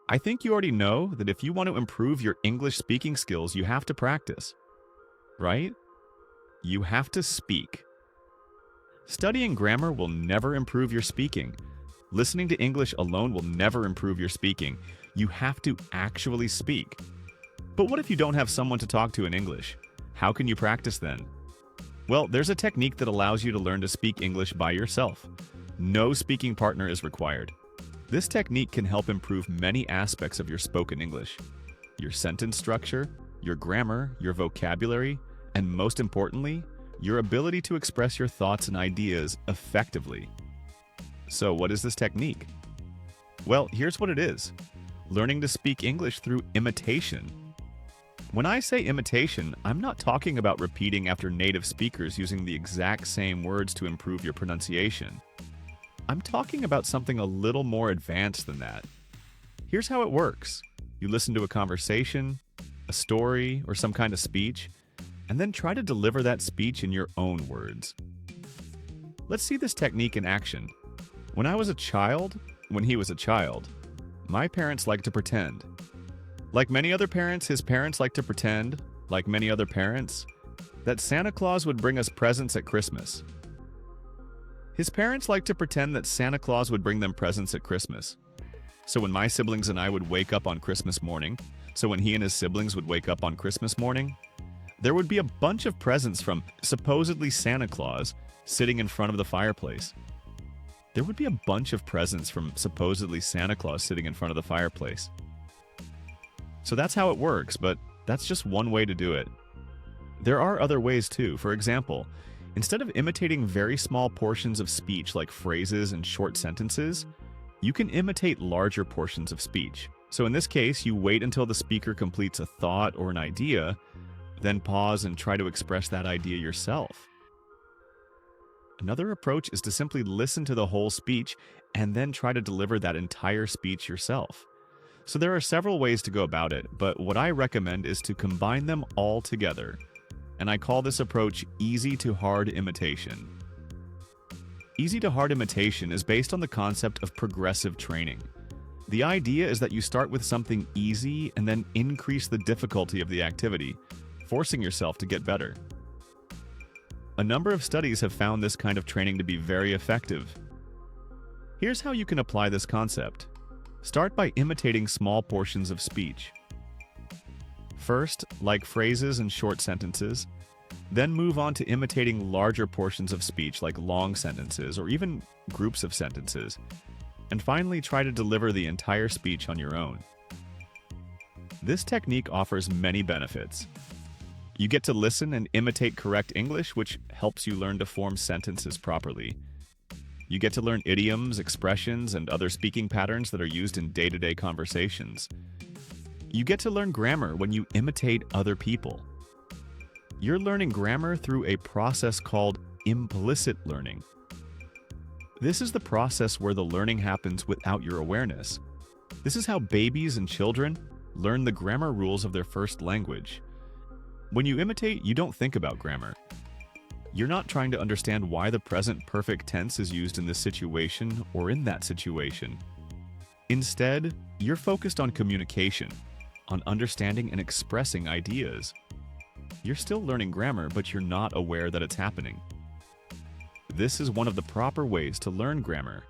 I think you already know that if you want to improve your English speaking skills, you have to practice, right? You have to speak. Studying grammar will never improve your speaking. Listening to English alone will never improve your speaking. You have to actually speak. But what if you don't have someone to talk to in English? How can you practice then? Well, there's a technique that allows you to learn to speak English by yourself. No speaking partner is required. This technique can help improve many aspects of your spoken English. Your sentence structure, your grammar, your vocabulary, and most importantly, your ability to express your thoughts and ideas effectively. So what is this technique? Well, here's what it is. Learning to speak English through imitation. When I say imitation, I'm not talking about repeating after native speakers using the exact same words to improve your pronunciation. I'm talking about something a little more advanced than that. Here's how it works. You listen to a conversation, a story, or some kind of speech, and then try to deliver that speech in your own words. Let's see this technique in action. When he was a child, my parents liked to pretend. Like many other parents, his parents liked to pretend, like many other parents, that Santa Claus would bring us presents at Christmas. His parents liked to pretend that Santa Claus would bring them presents at Christmas. So when my siblings and I would wake up on Christmas morning, when he and his siblings would wake up on Christmas morning, there would be a bunch of presents from supposedly Santa Claus sitting in front of the fireplace. There would be a bunch of presents from supposedly Santa Claus sitting in front of the fireplace. So that's how it works, but that's just one way to do it. There are other ways too. For example, instead of imitating very small portions of speech like phrases and short sentences, you can imitate larger portions of speech. So in this case, you wait until the speaker completes a thought or an idea, then pause and try to express that idea yourself. Another approach is to simply listen to the whole speech and then try to deliver that entire speech yourself. So there are several ways to go about it, but what I recommend is to combine them all together. And I call this approach easy to hard imitation. Easy to hard imitation is based on the concept of progressive training. The idea is that you start with something easy and then increase the difficulty of the activity, forcing yourself to get better. A number of studies have found this kind of training to be very effective. Here's how you can apply this concept. Start by imitating small portions of speech. First, like phrases and short sentences, then move on to imitating larger portions of speech like long sentences or even groups of sentences, and finally try to deliver the entire speech on your own. This technique offers many benefits. You get to listen and imitate correct English, which helps you learn to form sentences properly. You get to learn idioms, expressions, and other speaking patterns that are used in day-to-day conversations. You get to learn grammar when you imitate other people. You're learning grammar through a process called implicit learning. This is the process where the learning happens without your awareness. This is how babies and children learn the grammar rules of their first language. When you imitate, you don't think about grammar. You're not trying to understand why the present perfect tense is used in this situation or in that situation. Instead, you're focused on communication, on understanding and expressing ideas. You're still learning grammar, but you're not aware that it's happening. This is one of the proper ways to learn grammar.